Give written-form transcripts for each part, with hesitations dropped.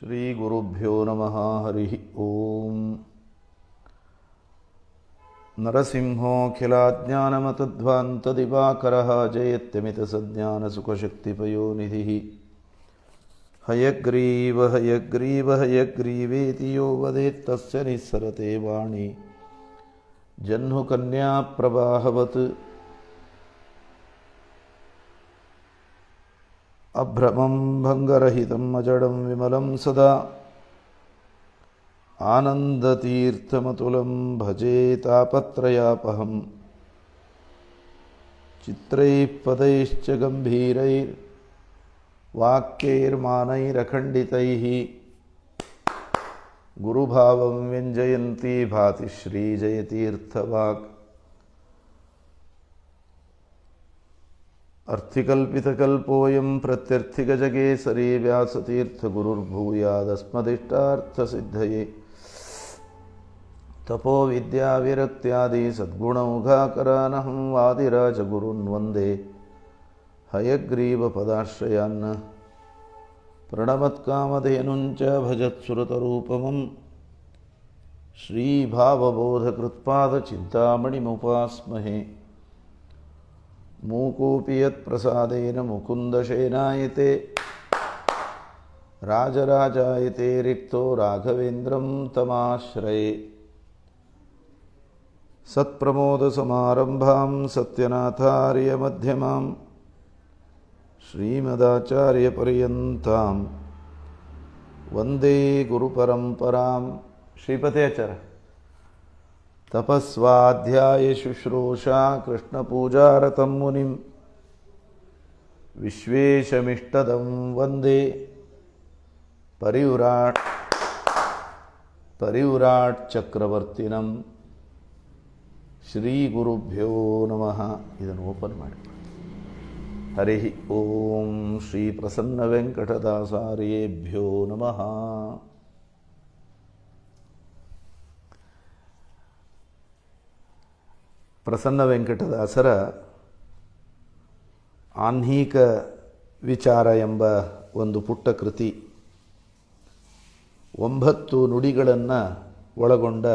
ಶ್ರೀಗುರುಭ್ಯೋ ನಮಃ. ಹರಿ ಓಂ. ನರಸಿಂಹೋऽಖಿಲಾಜ್ಞಾನಮತಧ್ವಾन्तದಿವಾಕರः ಜಯತ್ಯಮಿತಸಜ್ಞಾನಸುಖಶಕ್ತಿಪಯೋನಿಧಿः. ಹಯಗ್ರೀವ ಹಯಗ್ರೀವ ಹಯಗ್ರೀವೇತಿ ಯೋ ವದೇತ್ತಸ್ಯ ನಿಸ್ಸರತೆ ವಾಣಿ ಜಹ್ನುಕನ್ಯಾಪ್ರವಾಹವತ್. ಅಭ್ರಮಂ ಭಂಗರಹಿತಂ ಅಜಡಂ ವಿಮಲಂ ಸದಾ ಆನಂದತೀರ್ಥಮತುಲಂ ಭಜೆ ತಾಪತ್ರಯಾಪಹಂ. ಚಿತ್ರೈಃ ಪದೈಶ್ಚ ಗಂಭೀರೈರ್ ವಾಕ್ಯೈರ್ಮಾನೈರಖಂಡಿತೈಃ ಗುರುಭಾವಂ ವ್ಯಂಜಯಂತಿ ಭಾತಿ ಶ್ರೀಜಯತೀರ್ಥವಾಕ್. ಅರ್ಥಿಕಲ್ಪಿತಕಲ್ಪೋಯಂ ಪ್ರತ್ಯರ್ಥಿಗಜಗೇಸರಿ ವ್ಯಾಸತೀರ್ಥಗುರುರ್ಭೂಯಾದಸ್ಮದಿಷ್ಟಾರ್ಥಸಿದ್ಧಯೇ. ತಪೋ ವಿದ್ಯಾವಿರಕ್ತ್ಯಾದಿ ಸದ್ಗುಣೌಘಾಕರಾನಹಂ ವಾದಿರಾಜಗುರುನ್ ವಂದೇ ಹಯಗ್ರೀವಪದಾಶ್ರಯಾನ್. ಪ್ರಣಮತ್ಕಾಮಧೇನುಂಚ ಭಜತ್ಸುರತರೂಪಮಂ ಶ್ರೀಭಾವಬೋಧಕೃತ್ಪಾದಚಿಂತಾಮಣಿಮುಪಾಸ್ಮಹೇ. ಮೂಕೋಪಿ ಯತ್ಪ್ರಸಾದೇನ ಮುಕುಂದಶೇನಾಯತೆ ರಾಜರಾಜಾಯತೆ ರಿಕ್ತೋ ರಾಘವೇಂದ್ರಂ ತಮಾಶ್ರಯೇ. ಸತ್ಪ್ರಮೋದಸಮಾರಂಭಾಂ ಸತ್ಯನಾಥಾರ್ಯಮಧ್ಯಮಾಂ ಶ್ರೀಮದಾಚಾರ್ಯಪರ್ಯಂತಾಂ ವಂದೇ ಗುರುಪರಂಪರಾಂ. ಶ್ರೀಪತೇಚರ ತಪಸ್ವಾಧ್ಯಾಯ ಶುಶ್ರೂಷಾ ಕೃಷ್ಣಪೂಜಾರತಂ ಮುನಿಂ ವಿಶ್ವೇಶಮಿಷ್ಟದಂ ವಂದೇ ಪರಿವ್ರಾಟ್ ಚಕ್ರವರ್ತಿನಂ. ಶ್ರೀ ಗುರುಭ್ಯೋ ನಮಃ. ಇದನ್ನು ಓಪನ್ ಮಾಡಿ. ಹರಿ ಓಂ. ಶ್ರೀ ಪ್ರಸನ್ನ ವೆಂಕಟದಾಸಾರ್ಯೇಭ್ಯೋ ನಮಃ. ಪ್ರಸನ್ನ ವೆಂಕಟದಾಸರ ಆಹ್ನಿಕ ವಿಚಾರ ಎಂಬ ಒಂದು ಪುಟ್ಟ ಕೃತಿ 9 ನುಡಿಗಳನ್ನು ಒಳಗೊಂಡ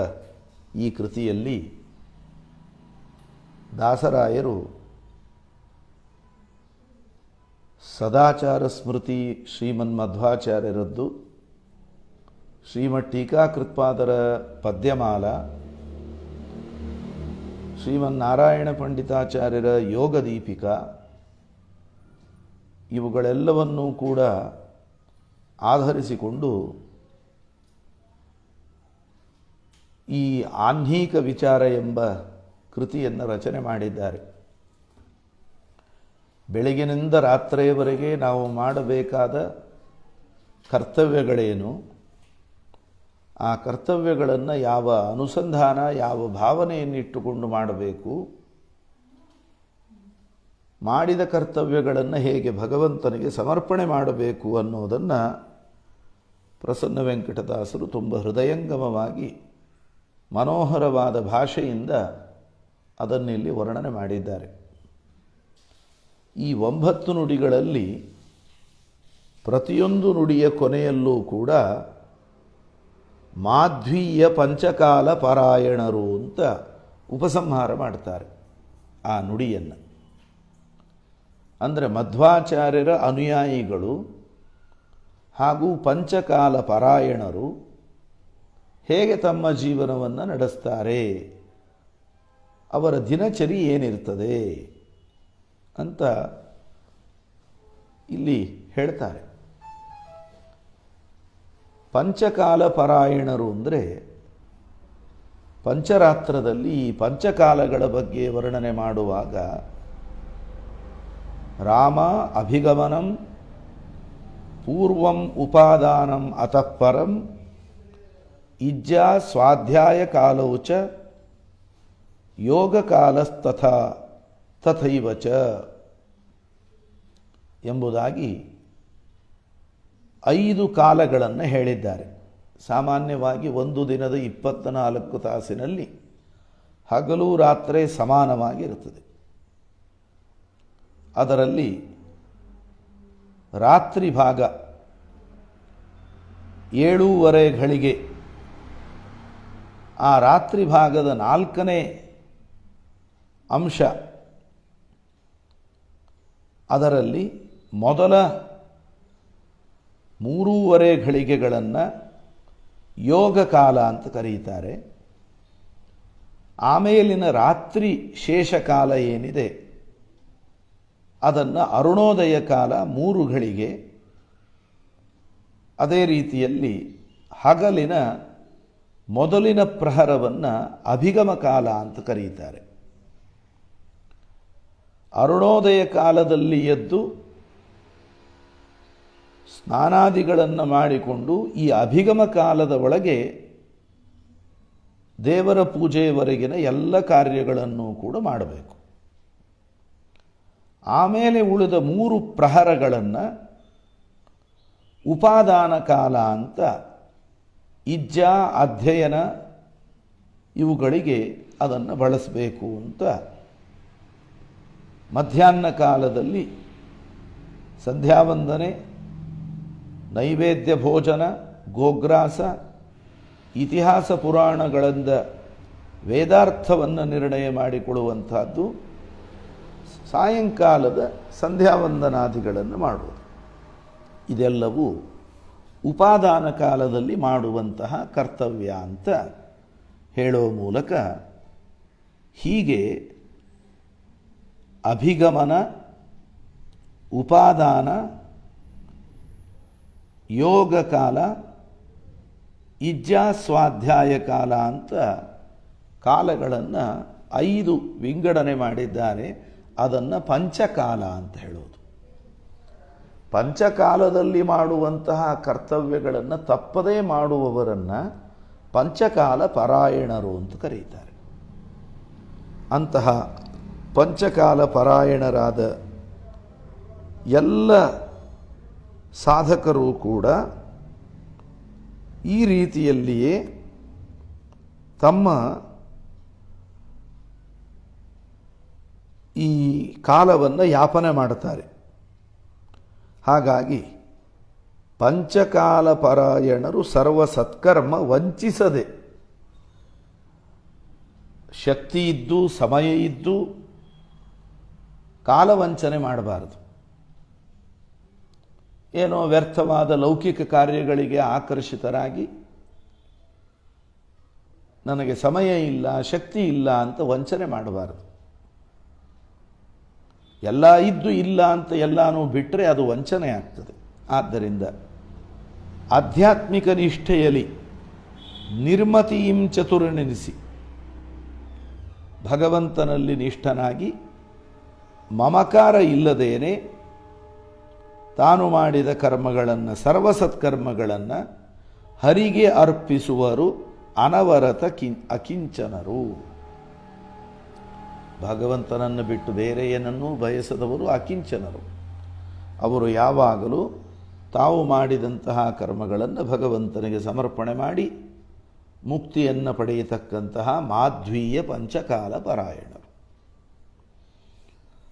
ಈ ಕೃತಿಯಲ್ಲಿ ದಾಸರಾಯರು ಸದಾಚಾರ ಸ್ಮೃತಿ ಶ್ರೀಮನ್ಮಧ್ವಾಚಾರ್ಯರದ್ದು, ಶ್ರೀಮಠ್ ಟೀಕಾಕೃತ್ಪಾದರ ಪದ್ಯಮಾಲ, ಶ್ರೀಮನ್ನಾರಾಯಣ ಪಂಡಿತಾಚಾರ್ಯರ ಯೋಗದೀಪಿಕಾ ಇವುಗಳೆಲ್ಲವನ್ನೂ ಕೂಡ ಆಧರಿಸಿಕೊಂಡು ಈ ಆಹ್ನಿಕ ವಿಚಾರ ಎಂಬ ಕೃತಿಯನ್ನು ರಚನೆ ಮಾಡಿದ್ದಾರೆ. ಬೆಳಗಿನಿಂದ ರಾತ್ರಿಯವರೆಗೆ ನಾವು ಮಾಡಬೇಕಾದ ಕರ್ತವ್ಯಗಳೇನು, ಆ ಕರ್ತವ್ಯಗಳನ್ನು ಯಾವ ಅನುಸಂಧಾನ, ಯಾವ ಭಾವನೆಯನ್ನಿಟ್ಟುಕೊಂಡು ಮಾಡಬೇಕು, ಮಾಡಿದ ಕರ್ತವ್ಯಗಳನ್ನು ಹೇಗೆ ಭಗವಂತನಿಗೆ ಸಮರ್ಪಣೆ ಮಾಡಬೇಕು ಅನ್ನೋದನ್ನು ಪ್ರಸನ್ನ ವೆಂಕಟದಾಸರು ತುಂಬ ಹೃದಯಂಗಮವಾಗಿ ಮನೋಹರವಾದ ಭಾಷೆಯಿಂದ ಅದನ್ನಿಲ್ಲಿ ವರ್ಣನೆ ಮಾಡಿದ್ದಾರೆ. ಈ 9 ನುಡಿಗಳಲ್ಲಿ ಪ್ರತಿಯೊಂದು ನುಡಿಯ ಕೊನೆಯಲ್ಲೂ ಕೂಡ ಮಾಧ್ವೀಯ ಪಂಚಕಾಲ ಪರಾಯಣರು ಅಂತ ಉಪಸಂಹಾರ ಮಾಡ್ತಾರೆ ಆ ನುಡಿಯನ್ನು. ಅಂದರೆ ಮಧ್ವಾಚಾರ್ಯರ ಅನುಯಾಯಿಗಳು ಹಾಗೂ ಪಂಚಕಾಲ ಪರಾಯಣರು ಹೇಗೆ ತಮ್ಮ ಜೀವನವನ್ನು ನಡೆಸ್ತಾರೆ, ಅವರ ದಿನಚರಿ ಏನಿರ್ತದೆ ಅಂತ ಇಲ್ಲಿ ಹೇಳ್ತಾರೆ. ಪಂಚಕಾಲ ಪರಾಯಣರು ಅಂದರೆ ಪಂಚರಾತ್ರದಲ್ಲಿ ಈ ಪಂಚಕಾಲಗಳ ಬಗ್ಗೆ ವರ್ಣನೆ ಮಾಡುವಾಗ ರಾಮ ಅಭಿಗಮನಂ ಪೂರ್ವಂ ಉಪಾದಾನಂ ಅತಃ ಪರಂ ಇಜ್ಜಾ ಸ್ವಾಧ್ಯಾಯ ಕಾಲೌ ಚ ಯೋಗ ಕಾಲಸ್ತಥಾ ತಥೈವ ಚ ಎಂಬುದಾಗಿ 5 ಕಾಲಗಳನ್ನು ಹೇಳಿದ್ದಾರೆ. ಸಾಮಾನ್ಯವಾಗಿ ಒಂದು ದಿನದ 24 ತಾಸಿನಲ್ಲಿ ಹಗಲು ರಾತ್ರಿ ಸಮಾನವಾಗಿರುತ್ತದೆ. ಅದರಲ್ಲಿ ರಾತ್ರಿ ಭಾಗ 7:30 ಘಳಿಗೆ ಆ ರಾತ್ರಿ ಭಾಗದ 4ನೇ ಅಂಶ, ಅದರಲ್ಲಿ ಮೊದಲ 3:30 ಘಳಿಗೆಗಳನ್ನು ಯೋಗ ಕಾಲ ಅಂತ ಕರೀತಾರೆ. ಆಮೇಲಿನ ರಾತ್ರಿ ಶೇಷ ಕಾಲ ಏನಿದೆ ಅದನ್ನು ಅರುಣೋದಯ ಕಾಲ 3 ಘಳಿಗೆ. ಅದೇ ರೀತಿಯಲ್ಲಿ ಹಗಲಿನ ಮೊದಲಿನ ಪ್ರಹರವನ್ನು ಅಭಿಗಮ ಕಾಲ ಅಂತ ಕರೀತಾರೆ. ಅರುಣೋದಯ ಕಾಲದಲ್ಲಿ ಎದ್ದು ಸ್ನಾನಾದಿಗಳನ್ನು ಮಾಡಿಕೊಂಡು ಈ ಅಭಿಗಮ ಕಾಲದ ಒಳಗೆ ದೇವರ ಪೂಜೆಯವರೆಗಿನ ಎಲ್ಲ ಕಾರ್ಯಗಳನ್ನು ಕೂಡ ಮಾಡಬೇಕು. ಆಮೇಲೆ ಉಳಿದ 3 ಪ್ರಹರಗಳನ್ನು ಉಪಾದಾನ ಕಾಲ ಅಂತ, ಇಜ್ಜಾ ಅಧ್ಯಯನ ಇವುಗಳಿಗೆ ಅದನ್ನು ಬಳಸಬೇಕು ಅಂತ ಮಧ್ಯಾಹ್ನ ಕಾಲದಲ್ಲಿ ಸಂಧ್ಯಾವಂದನೆ, ನೈವೇದ್ಯ ಭೋಜನ, ಗೋಗ್ರಾಸ, ಇತಿಹಾಸ ಪುರಾಣಗಳಿಂದ ವೇದಾರ್ಥವನ್ನು ನಿರ್ಣಯ ಮಾಡಿಕೊಳ್ಳುವಂಥದ್ದು, ಸಾಯಂಕಾಲದ ಸಂಧ್ಯಾವಂದನಾದಿಗಳನ್ನು ಮಾಡುವುದು. ಇದೆಲ್ಲವೂ ಉಪಾದಾನ ಕಾಲದಲ್ಲಿ ಮಾಡುವಂತಹ ಕರ್ತವ್ಯ ಅಂತ ಹೇಳುವ ಮೂಲಕ ಹೀಗೆ ಅಭಿಗಮನ, ಉಪಾದಾನ, ಯೋಗ ಕಾಲ, ಇಜ್ಜಾ ಸ್ವಾಧ್ಯಾಯ ಕಾಲ ಅಂತ ಕಾಲಗಳನ್ನು 5 ವಿಂಗಡಣೆ ಮಾಡಿದ್ದಾರೆ. ಅದನ್ನು ಪಂಚಕಾಲ ಅಂತ ಹೇಳೋದು. ಪಂಚಕಾಲದಲ್ಲಿ ಮಾಡುವಂತಹ ಕರ್ತವ್ಯಗಳನ್ನು ತಪ್ಪದೇ ಮಾಡುವವರನ್ನು ಪಂಚಕಾಲ ಪರಾಯಣರು ಅಂತ ಕರೀತಾರೆ. ಅಂತಹ ಪಂಚಕಾಲ ಪರಾಯಣರಾದ ಎಲ್ಲ ಸಾಧಕರು ಕೂಡ ಈ ರೀತಿಯಲ್ಲಿಯೇ ತಮ್ಮ ಈ ಕಾಲವನ್ನು ಯಾಪನೆ ಮಾಡುತ್ತಾರೆ. ಹಾಗಾಗಿ ಪಂಚಕಾಲ ಪರಾಯಣರು ಸರ್ವ ಸತ್ಕರ್ಮ ವಂಚಿಸದೆ, ಶಕ್ತಿ ಇದ್ದು ಸಮಯ ಇದ್ದು ಕಾಲವಂಚನೆ ಮಾಡಬಾರದು. ಏನೋ ವ್ಯರ್ಥವಾದ ಲೌಕಿಕ ಕಾರ್ಯಗಳಿಗೆ ಆಕರ್ಷಿತರಾಗಿ ನನಗೆ ಸಮಯ ಇಲ್ಲ, ಶಕ್ತಿ ಇಲ್ಲ ಅಂತ ವಂಚನೆ ಮಾಡಬಾರದು. ಎಲ್ಲ ಇದ್ದು ಇಲ್ಲ ಅಂತ ಎಲ್ಲನೂ ಬಿಟ್ಟರೆ ಅದು ವಂಚನೆ ಆಗ್ತದೆ. ಆದ್ದರಿಂದ ಆಧ್ಯಾತ್ಮಿಕ ನಿಷ್ಠೆಯಲ್ಲಿ ನಿರ್ಮತಿಂ ಚತುರನೆನಿಸಿ ಭಗವಂತನಲ್ಲಿ ನಿಷ್ಠನಾಗಿ ಮಮಕಾರ ಇಲ್ಲದೇನೆ ತಾನು ಮಾಡಿದ ಕರ್ಮಗಳನ್ನು, ಸರ್ವಸತ್ಕರ್ಮಗಳನ್ನು ಹರಿಗೆ ಅರ್ಪಿಸುವರು ಅನವರತ ಅಕಿಂಚನರು. ಭಗವಂತನನ್ನು ಬಿಟ್ಟು ಬೇರೆ ಏನನ್ನೂ ಬಯಸದವರು ಅಕಿಂಚನರು. ಅವರು ಯಾವಾಗಲೂ ತಾವು ಮಾಡಿದಂತಹ ಕರ್ಮಗಳನ್ನು ಭಗವಂತನಿಗೆ ಸಮರ್ಪಣೆ ಮಾಡಿ ಮುಕ್ತಿಯನ್ನು ಪಡೆಯತಕ್ಕಂತಹ ಮಾಧ್ವೀಯ ಪಂಚಕಾಲ ಪರಾಯಣರು.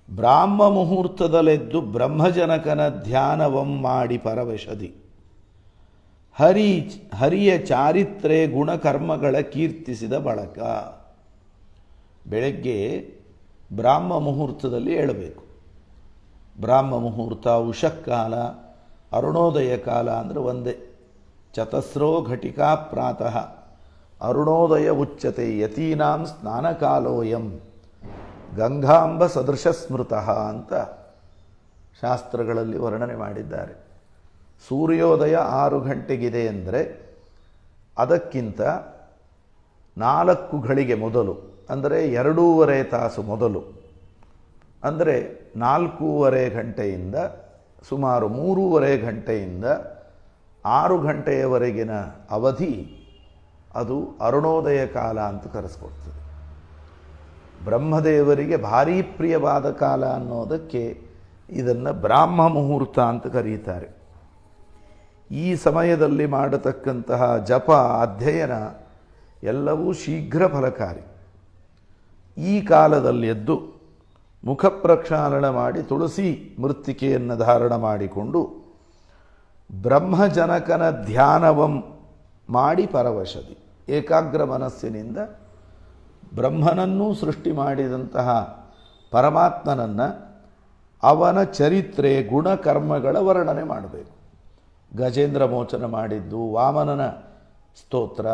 ಬ್ರಾಹ್ಮ ಮುಹೂರ್ತದಲ್ಲೆದ್ದು ಬ್ರಹ್ಮಜನಕನ ಧ್ಯಾನವಂ ಮಾಡಿ ಪರವಶದಿ ಹರಿಯ ಚಾರಿತ್ರೆ ಗುಣಕರ್ಮಗಳ ಕೀರ್ತಿಸಿದ ಬಳಕ. ಬೆಳಗ್ಗೆ ಬ್ರಾಹ್ಮ ಮುಹೂರ್ತದಲ್ಲಿ ಏಳಬೇಕು. ಬ್ರಾಹ್ಮ ಮುಹೂರ್ತ, ಉಷಃಕಾಲ, ಅರುಣೋದಯ ಕಾಲ ಅಂದರೆ ಒಂದೇ. ಚತಸ್ರೋ ಘಟಿಕಾ ಪ್ರಾತಃ ಅರುಣೋದಯ ಉಚ್ಯತೆ ಯತೀನಾಂ ಸ್ನಾನಕಾಲೋಯಂ ಗಂಗಾಂಬ ಸದೃಶ ಸ್ಮೃತಃ ಅಂತ ಶಾಸ್ತ್ರಗಳಲ್ಲಿ ವರ್ಣನೆ ಮಾಡಿದ್ದಾರೆ. ಸೂರ್ಯೋದಯ 6 ಗಂಟೆಗಿದೆ ಅಂದರೆ ಅದಕ್ಕಿಂತ 4 ಘಳಿಗೆ ಮೊದಲು, ಅಂದರೆ 2.5 ತಾಸು ಮೊದಲು, ಅಂದರೆ 4.25 ಗಂಟೆಯಿಂದ ಸುಮಾರು 3.5 ಗಂಟೆಯಿಂದ 6 ಗಂಟೆಯವರೆಗಿನ ಅವಧಿ ಅದು ಅರುಣೋದಯ ಕಾಲ ಅಂತ ಕರೆಸ್ಕೊಡ್ತದೆ. ಬ್ರಹ್ಮದೇವರಿಗೆ ಭಾರೀ ಪ್ರಿಯವಾದ ಕಾಲ ಅನ್ನೋದಕ್ಕೆ ಇದನ್ನು ಬ್ರಾಹ್ಮ ಮುಹೂರ್ತ ಅಂತ ಕರೀತಾರೆ. ಈ ಸಮಯದಲ್ಲಿ ಮಾಡತಕ್ಕಂತಹ ಜಪ, ಅಧ್ಯಯನ ಎಲ್ಲವೂ ಶೀಘ್ರ ಫಲಕಾರಿ. ಈ ಕಾಲದಲ್ಲಿ ಎದ್ದು ಮುಖ ಪ್ರಕ್ಷಾಳನ ಮಾಡಿ ತುಳಸಿ ಮೃತ್ತಿಕೆಯನ್ನು ಧಾರಣ ಮಾಡಿಕೊಂಡು ಬ್ರಹ್ಮಜನಕನ ಧ್ಯಾನವಂ ಮಾಡಿ ಪರವಶದಿ. ಏಕಾಗ್ರ ಮನಸ್ಸಿನಿಂದ ಬ್ರಹ್ಮನನ್ನೂ ಸೃಷ್ಟಿ ಮಾಡಿದಂತಹ ಪರಮಾತ್ಮನನ್ನು, ಅವನ ಚರಿತ್ರೆ ಗುಣಕರ್ಮಗಳ ವರ್ಣನೆ ಮಾಡಬೇಕು. ಗಜೇಂದ್ರ ಮೋಚನ ಮಾಡಿದ್ದು, ವಾಮನನ ಸ್ತೋತ್ರ,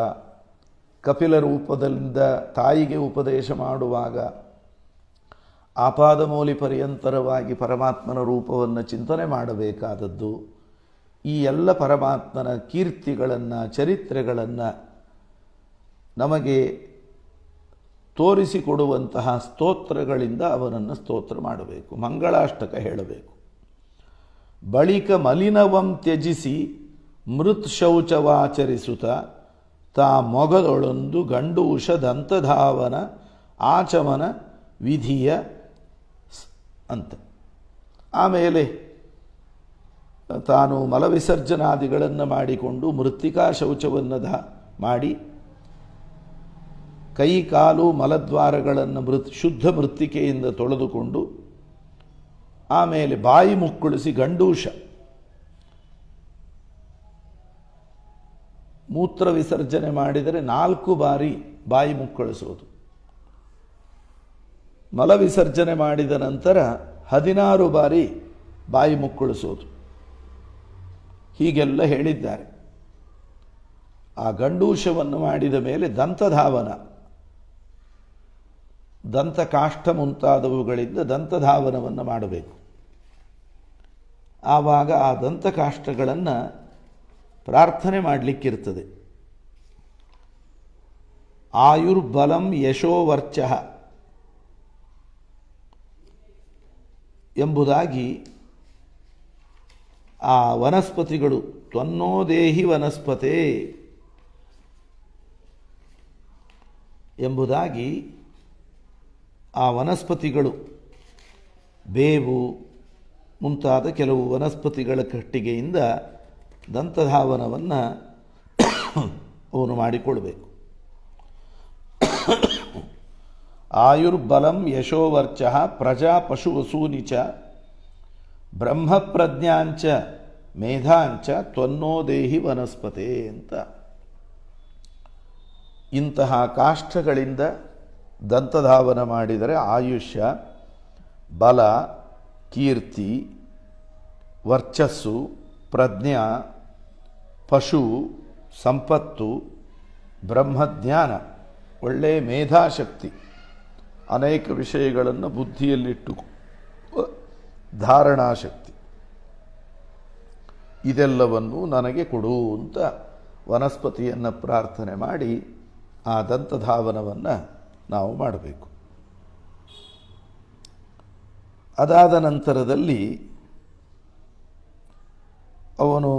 ಕಪಿಲ ರೂಪದಿಂದ ತಾಯಿಗೆ ಉಪದೇಶ ಮಾಡುವಾಗ ಆಪಾದಮೌಲಿ ಪರ್ಯಂತರವಾಗಿ ಪರಮಾತ್ಮನ ರೂಪವನ್ನು ಚಿಂತನೆ ಮಾಡಬೇಕಾದದ್ದು, ಈ ಎಲ್ಲ ಪರಮಾತ್ಮನ ಕೀರ್ತಿಗಳನ್ನು, ಚರಿತ್ರೆಗಳನ್ನು ನಮಗೆ ತೋರಿಸಿಕೊಡುವಂತಹ ಸ್ತೋತ್ರಗಳಿಂದ ಅವನನ್ನು ಸ್ತೋತ್ರ ಮಾಡಬೇಕು, ಮಂಗಳಾಷ್ಟಕ ಹೇಳಬೇಕು. ಬಳಿಕ ಮಲಿನವಂ ತ್ಯಜಿಸಿ ಮೃತ್ ಶೌಚವಾಚರಿಸುತ್ತ ತಾ ಮೊಗದೊಳೊಂದು ಗಂಡೂಷ ದಂತಧಾವನ ಆಚಮನ ವಿಧಿಯ ಅಂತ. ಆಮೇಲೆ ತಾನು ಮಲವಿಸರ್ಜನಾದಿಗಳನ್ನು ಮಾಡಿಕೊಂಡು ಮೃತ್ತಿಕಾ ಶೌಚವನ್ನು ಮಾಡಿ ಕೈ ಕಾಲು ಮಲದ್ವಾರಗಳನ್ನು ಶುದ್ಧ ಮೃತ್ತಿಕೆಯಿಂದ ತೊಳೆದುಕೊಂಡು ಆಮೇಲೆ ಬಾಯಿ ಮುಕ್ಕಳಿಸಿ ಗಂಡೂಷ ಮೂತ್ರ ವಿಸರ್ಜನೆ ಮಾಡಿದರೆ 4 ಬಾರಿ ಬಾಯಿ ಮುಕ್ಕಳಿಸೋದು. ಮಲ ವಿಸರ್ಜನೆ ಮಾಡಿದ ನಂತರ 16 ಬಾರಿ ಬಾಯಿ ಮುಕ್ಕಳಿಸೋದು. ಹೀಗೆಲ್ಲ ಹೇಳಿದ್ದಾರೆ. ಆ ಗಂಡೂಷವನ್ನು ಮಾಡಿದ ಮೇಲೆ ದಂತಧಾವನ, ದಂತಕಾಷ್ಠ ಮುಂತಾದವುಗಳಿಂದ ದಂತಧಾವನವನ್ನು ಮಾಡಬೇಕು. ಆವಾಗ ಆ ದಂತಕಾಷ್ಠಗಳನ್ನು ಪ್ರಾರ್ಥನೆ ಮಾಡಲಿಕ್ಕಿರ್ತದೆ. ಆಯುರ್ಬಲಂ ಯಶೋವರ್ಚ ಎಂಬುದಾಗಿ ಆ ವನಸ್ಪತಿಗಳು, ತ್ವನ್ನೋದೇಹಿ ವನಸ್ಪತೆ ಎಂಬುದಾಗಿ ಆ ವನಸ್ಪತಿಗಳು, ಬೇವು ಮುಂತಾದ ಕೆಲವು ವನಸ್ಪತಿಗಳ ಕಟ್ಟಿಗೆಯಿಂದ ದಂತಧಾವನವನ್ನು ಅವನು ಮಾಡಿಕೊಳ್ಬೇಕು. ಆಯುರ್ಬಲಂ ಯಶೋವರ್ಚ ಪ್ರಜಾ ಪಶು ವಸೂನಿಚ ಬ್ರಹ್ಮಪ್ರಜ್ಞಾಂಚ ಮೇಧಾಂಚ ತ್ವನ್ನೋದೇಹಿ ವನಸ್ಪತೆ ಅಂತ. ಇಂತಹ ಕಾಷ್ಠಗಳಿಂದ ದಂತಧಾವನ ಮಾಡಿದರೆ ಆಯುಷ್ಯ, ಬಲ, ಕೀರ್ತಿ, ವರ್ಚಸ್ಸು, ಪ್ರಜ್ಞಾ, ಪಶು, ಸಂಪತ್ತು, ಬ್ರಹ್ಮಜ್ಞಾನ, ಒಳ್ಳೆಯ ಮೇಧಾಶಕ್ತಿ, ಅನೇಕ ವಿಷಯಗಳನ್ನು ಬುದ್ಧಿಯಲ್ಲಿಟ್ಟು ಧಾರಣಾಶಕ್ತಿ, ಇದೆಲ್ಲವನ್ನು ನನಗೆ ಕೊಡು ಅಂತ ವನಸ್ಪತಿಯನ್ನು ಪ್ರಾರ್ಥನೆ ಮಾಡಿ ಆ ದಂತಧಾವನವನ್ನು ನಾವು ಮಾಡಬೇಕು. ಅದಾದ ನಂತರದಲ್ಲಿ ಅವನು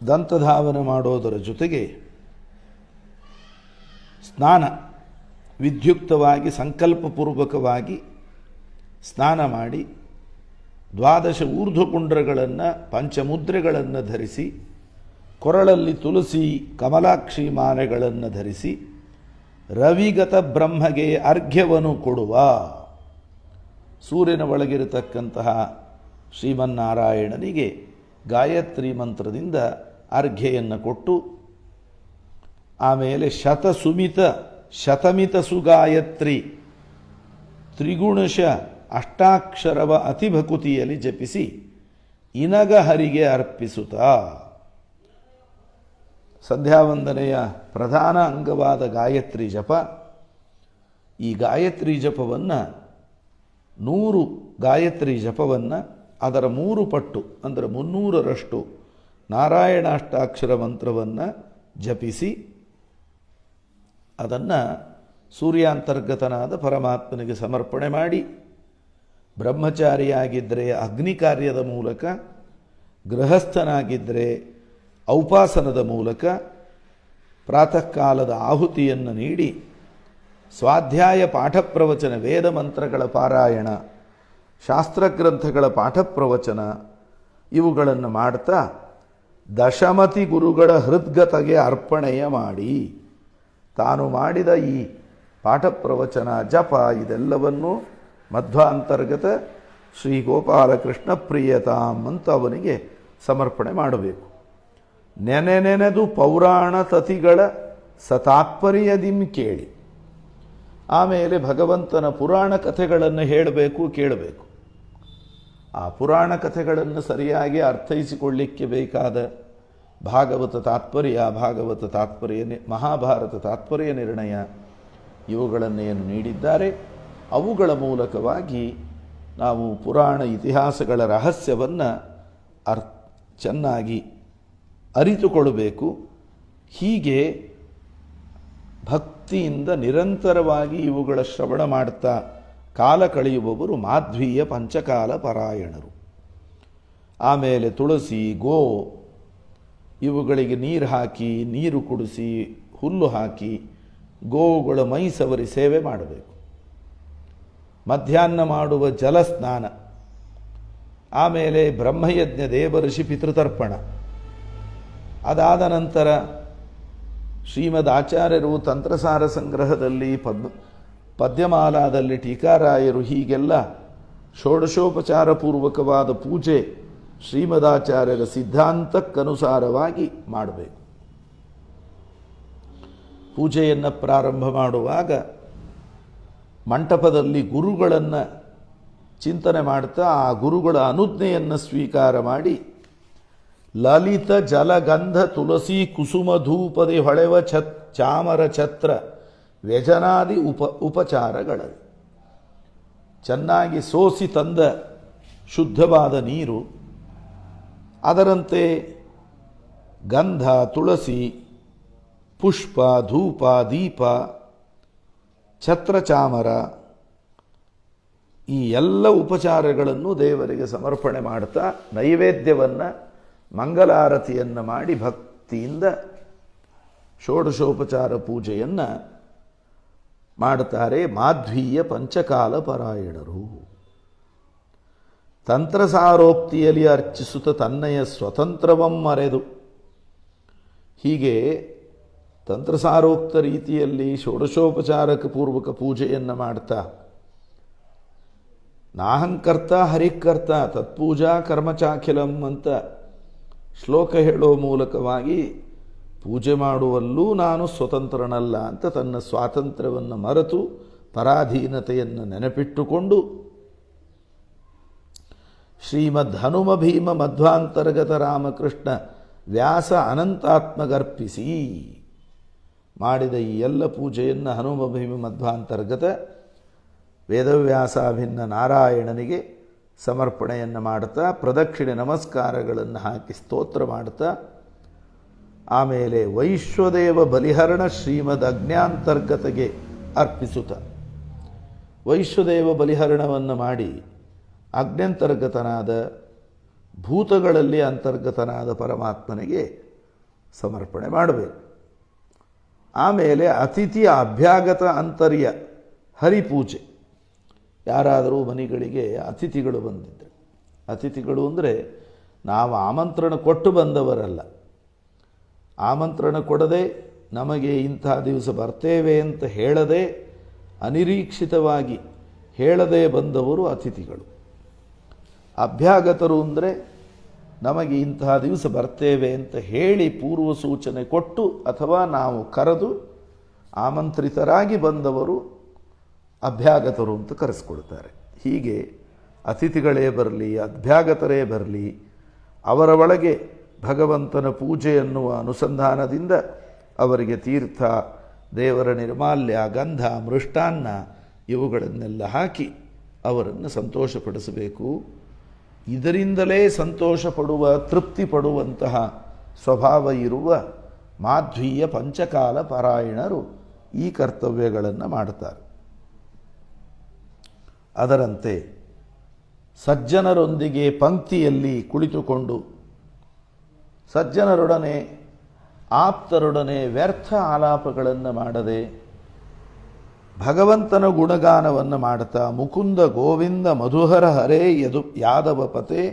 ದಂತಧಾವನ ಮಾಡೋದರ ಜೊತೆಗೆ ಸ್ನಾನ, ವಿದ್ಯುಕ್ತವಾಗಿ ಸಂಕಲ್ಪಪೂರ್ವಕವಾಗಿ ಸ್ನಾನ ಮಾಡಿ 12 ಊರ್ಧ್ವಪುಂಡ್ರಗಳನ್ನು, ಪಂಚಮುದ್ರೆಗಳನ್ನು ಧರಿಸಿ, ಕೊರಳಲ್ಲಿ ತುಳಸಿ ಕಮಲಾಕ್ಷಿ ಮಾಲೆಗಳನ್ನು ಧರಿಸಿ ರವಿಗತ ಬ್ರಹ್ಮಗೆ ಅರ್ಘ್ಯವನ್ನು ಕೊಡುವ, ಸೂರ್ಯನ ಒಳಗಿರತಕ್ಕಂತಹ ಶ್ರೀಮನ್ನಾರಾಯಣನಿಗೆ ಗಾಯತ್ರಿ ಮಂತ್ರದಿಂದ ಅರ್ಘ್ಯೆಯನ್ನು ಕೊಟ್ಟು, ಆಮೇಲೆ ಶತಮಿತ ಸುಗಾಯತ್ರಿ ತ್ರಿಗುಣಶ ಅಷ್ಟಾಕ್ಷರವ ಅತಿಭಕುತಿಯಲ್ಲಿ ಜಪಿಸಿ ಇನಗ ಹರಿಗೆ ಅರ್ಪಿಸುತ್ತಾ, ಸಂಧ್ಯಾವಂದನೆಯ ಪ್ರಧಾನ ಅಂಗವಾದ ಗಾಯತ್ರಿ ಜಪ, ಈ ಗಾಯತ್ರಿ ಜಪವನ್ನು 100 ಗಾಯತ್ರಿ ಜಪವನ್ನು ಅದರ 3 ಪಟ್ಟು ಅಂದರೆ 300ರಷ್ಟು ನಾರಾಯಣಾಷ್ಟಾಕ್ಷರ ಮಂತ್ರವನ್ನು ಜಪಿಸಿ ಅದನ್ನು ಸೂರ್ಯಾಂತರ್ಗತನಾದ ಪರಮಾತ್ಮನಿಗೆ ಸಮರ್ಪಣೆ ಮಾಡಿ, ಬ್ರಹ್ಮಚಾರಿಯಾಗಿದ್ದರೆ ಅಗ್ನಿ ಕಾರ್ಯದ ಮೂಲಕ, ಗೃಹಸ್ಥನಾಗಿದ್ದರೆ ಔಪಾಸನದ ಮೂಲಕ ಪ್ರಾತಃ ಕಾಲದ ಆಹುತಿಯನ್ನು ನೀಡಿ, ಸ್ವಾಧ್ಯಾಯ ಪಾಠ ಪ್ರವಚನ, ವೇದ ಮಂತ್ರಗಳ ಪಾರಾಯಣ, ಶಾಸ್ತ್ರಗ್ರಂಥಗಳ ಪಾಠ ಪ್ರವಚನ ಇವುಗಳನ್ನು ಮಾಡ್ತಾ ದಶಮತಿ ಗುರುಗಳ ಹೃದ್ಗತೆಗೆ ಅರ್ಪಣೆಯ ಮಾಡಿ, ತಾನು ಮಾಡಿದ ಈ ಪಾಠ ಪ್ರವಚನ ಜಪ ಇದೆಲ್ಲವನ್ನೂ ಮಧ್ವಾಂತರ್ಗತ ಶ್ರೀ ಗೋಪಾಲಕೃಷ್ಣ ಪ್ರಿಯತಾಂ ಅಂತ ಅವನಿಗೆ ಸಮರ್ಪಣೆ ಮಾಡಬೇಕು. ನೆನೆದು ಪೌರಾಣ ತತಿಗಳ ಸತಾತ್ಪರ್ಯದಿಂ ಕೇಳಿ. ಆಮೇಲೆ ಭಗವಂತನ ಪುರಾಣ ಕಥೆಗಳನ್ನು ಹೇಳಬೇಕು, ಕೇಳಬೇಕು. ಆ ಪುರಾಣ ಕಥೆಗಳನ್ನು ಸರಿಯಾಗಿ ಅರ್ಥೈಸಿಕೊಳ್ಳಿಕ್ಕೆ ಬೇಕಾದ ಭಾಗವತ ತಾತ್ಪರ್ಯ ಮಹಾಭಾರತ ತಾತ್ಪರ್ಯ ನಿರ್ಣಯ ಇವುಗಳನ್ನೇನು ನೀಡಿದ್ದಾರೆ ಅವುಗಳ ಮೂಲಕವಾಗಿ ನಾವು ಪುರಾಣ ಇತಿಹಾಸಗಳ ರಹಸ್ಯವನ್ನು ಚೆನ್ನಾಗಿ ಅರಿತುಕೊಳ್ಳಬೇಕು. ಹೀಗೆ ಭಕ್ತಿಯಿಂದ ನಿರಂತರವಾಗಿ ಇವುಗಳ ಶ್ರವಣ ಮಾಡ್ತಾ ಕಾಲ ಕಳೆಯುವವರು ಮಾಧ್ವೀಯ ಪಂಚಕಾಲ ಪರಾಯಣರು. ಆಮೇಲೆ ತುಳಸಿ, ಗೋ ಇವುಗಳಿಗೆ ನೀರು ಹಾಕಿ, ನೀರು ಕುಡಿಸಿ, ಹುಲ್ಲು ಹಾಕಿ ಗೋವುಗಳ ಮೈ ಸವರಿ ಸೇವೆ ಮಾಡಬೇಕು. ಮಧ್ಯಾಹ್ನ ಮಾಡುವ ಜಲಸ್ನಾನ, ಆಮೇಲೆ ಬ್ರಹ್ಮಯಜ್ಞ, ದೇವಋಷಿ ಪಿತೃತರ್ಪಣ. ಅದಾದ ನಂತರ ಶ್ರೀಮದ್ ಆಚಾರ್ಯರು ತಂತ್ರಸಾರ ಸಂಗ್ರಹದಲ್ಲಿ ಪದ್ಯಮಾಲಾದಲ್ಲಿ ಟೀಕಾರಾಯರು ಹೀಗೆಲ್ಲ ಷೋಡಶೋಪಚಾರ ಪೂರ್ವಕವಾದ ಪೂಜೆ ಶ್ರೀಮದಾಚಾರ್ಯರ ಸಿದ್ಧಾಂತಕ್ಕನುಸಾರವಾಗಿ ಮಾಡಬೇಕು. ಪೂಜೆಯನ್ನು ಪ್ರಾರಂಭ ಮಾಡುವಾಗ ಮಂಟಪದಲ್ಲಿ ಗುರುಗಳನ್ನು ಚಿಂತನೆ ಮಾಡ್ತಾ ಆ ಗುರುಗಳ ಅನುಜ್ಞೆಯನ್ನು ಸ್ವೀಕಾರ ಮಾಡಿ ಲಲಿತ ಜಲಗಂಧ ತುಳಸಿ ಕುಸುಮ ಧೂಪದಿ ಹೊಳೆವ ಚಾಮರ ಛತ್ರ ವ್ಯಜನಾದಿ ಉಪಚಾರಗಳಲ್ಲಿ ಚೆನ್ನಾಗಿ ಸೋಸಿ ತಂದ ಶುದ್ಧವಾದ ನೀರು, ಅದರಂತೆ ಗಂಧ, ತುಳಸಿ, ಪುಷ್ಪ, ಧೂಪ, ದೀಪ, ಛತ್ರಚಾಮರ ಈ ಎಲ್ಲ ಉಪಚಾರಗಳನ್ನು ದೇವರಿಗೆ ಸಮರ್ಪಣೆ ಮಾಡ್ತಾ ನೈವೇದ್ಯವನ್ನು ಮಂಗಲಾರತಿಯನ್ನು ಮಾಡಿ ಭಕ್ತಿಯಿಂದ ಷೋಡಶೋಪಚಾರ ಪೂಜೆಯನ್ನು ಮಾಡುತ್ತಾರೆ ಮಾಧ್ವೀಯ ಪಂಚಕಾಲ ಪರಾಯಣರು. ತಂತ್ರಸಾರೋಕ್ತಿಯಲ್ಲಿ ಅರ್ಚಿಸುತ್ತ ತನ್ನಯ ಸ್ವತಂತ್ರವಂ ಮರೆದು, ಹೀಗೆ ತಂತ್ರಸಾರೋಕ್ತ ರೀತಿಯಲ್ಲಿ ಷೋಡಶೋಪಚಾರಕ ಪೂರ್ವಕ ಪೂಜೆಯನ್ನು ಮಾಡ್ತಾ ನಾಹಂಕರ್ತ ಹರಿಕರ್ತ ತತ್ಪೂಜಾ ಕರ್ಮಚಾಖಿಲಂ ಅಂತ ಶ್ಲೋಕ ಹೇಳೋ ಮೂಲಕವಾಗಿ ಪೂಜೆ ಮಾಡುವಲ್ಲೂ ನಾನು ಸ್ವತಂತ್ರನಲ್ಲ ಅಂತ ತನ್ನ ಸ್ವಾತಂತ್ರ್ಯವನ್ನು ಮರೆತು ಪರಾಧೀನತೆಯನ್ನು ನೆನಪಿಟ್ಟುಕೊಂಡು ಶ್ರೀಮದ್ ಹನುಮ ಭೀಮ ಮಧ್ವಾಂತರ್ಗತ ರಾಮಕೃಷ್ಣ ವ್ಯಾಸ ಅನಂತಾತ್ಮಗರ್ಪಿಸಿ ಮಾಡಿದ ಈ ಎಲ್ಲ ಪೂಜೆಯನ್ನು ಹನುಮ ಭೀಮ ಮಧ್ವಾಂತರ್ಗತ ವೇದವ್ಯಾಸಾಭಿನ್ನ ನಾರಾಯಣನಿಗೆ ಸಮರ್ಪಣೆಯನ್ನು ಮಾಡ್ತಾ ಪ್ರದಕ್ಷಿಣೆ ನಮಸ್ಕಾರಗಳನ್ನು ಹಾಕಿ ಸ್ತೋತ್ರ ಮಾಡ್ತಾ ಆಮೇಲೆ ವೈಶ್ವದೇವ ಬಲಿಹರಣ ಶ್ರೀಮದ್ ಅಜ್ಞಾಂತರ್ಗತಗೆ ಅರ್ಪಿಸುತ್ತ ವೈಶ್ವದೇವ ಬಲಿಹರಣವನ್ನು ಮಾಡಿ ಅಜ್ಞಾಂತರ್ಗತನಾದ ಭೂತಗಳಲ್ಲಿ ಅಂತರ್ಗತನಾದ ಪರಮಾತ್ಮನಿಗೆ ಸಮರ್ಪಣೆ ಮಾಡಬೇಕು. ಆಮೇಲೆ ಅತಿಥಿಯ ಅಭ್ಯಾಗತ ಅಂತರ್ಯ ಹರಿಪೂಜೆ. ಯಾರಾದರೂ ಮನೆಗಳಿಗೆ ಅತಿಥಿಗಳು ಬಂದಿದ್ದರು, ಅತಿಥಿಗಳು ಅಂದರೆ ನಾವು ಆಮಂತ್ರಣ ಕೊಟ್ಟು ಬಂದವರಲ್ಲ, ಆಮಂತ್ರಣ ಕೊಡದೆ ನಮಗೆ ಇಂಥ ದಿವಸ ಬರ್ತೇವೆ ಅಂತ ಹೇಳದೆ ಅನಿರೀಕ್ಷಿತವಾಗಿ ಹೇಳದೆ ಬಂದವರು ಅತಿಥಿಗಳು. ಅಭ್ಯಾಗತರು ಅಂದರೆ ನಮಗೆ ಇಂತಹ ದಿವಸ ಬರ್ತೇವೆ ಅಂತ ಹೇಳಿ ಪೂರ್ವ ಸೂಚನೆ ಕೊಟ್ಟು ಅಥವಾ ನಾವು ಕರೆದು ಆಮಂತ್ರಿತರಾಗಿ ಬಂದವರು ಅಭ್ಯಾಗತರು ಅಂತ ಕರೆಸ್ಕೊಳ್ತಾರೆ. ಹೀಗೆ ಅತಿಥಿಗಳೇ ಬರಲಿ, ಅಭ್ಯಾಗತರೇ ಬರಲಿ, ಅವರ ಒಳಗೆ ಭಗವಂತನ ಪೂಜೆ ಎನ್ನುವ ಅನುಸಂಧಾನದಿಂದ ಅವರಿಗೆ ತೀರ್ಥ, ದೇವರ ನಿರ್ಮಾಲ್ಯ, ಗಂಧ, ಮೃಷ್ಟಾನ್ನ ಇವುಗಳನ್ನೆಲ್ಲ ಹಾಕಿ ಅವರನ್ನು ಸಂತೋಷಪಡಿಸಬೇಕು. ಇದರಿಂದಲೇ ಸಂತೋಷ ಪಡುವ, ತೃಪ್ತಿ ಪಡುವಂತಹ ಸ್ವಭಾವ ಇರುವ ಮಾಧ್ವೀಯ ಪಂಚಕಾಲ ಪಾರಾಯಣರು ಈ ಕರ್ತವ್ಯಗಳನ್ನು ಮಾಡ್ತಾರೆ. ಅದರಂತೆ ಸಜ್ಜನರೊಂದಿಗೆ ಪಂಕ್ತಿಯಲ್ಲಿ ಕುಳಿತುಕೊಂಡು ಸಜ್ಜನರೊಡನೆ ಆಪ್ತರೊಡನೆ ವ್ಯರ್ಥ ಆಲಾಪಗಳನ್ನು ಮಾಡದೆ ಭಗವಂತನ ಗುಣಗಾನವನ್ನು ಮಾಡುತ್ತಾ ಮುಕುಂದ ಗೋವಿಂದ ಮಧುಹರ ಹರೇ ಯಾದವ ಪತೆ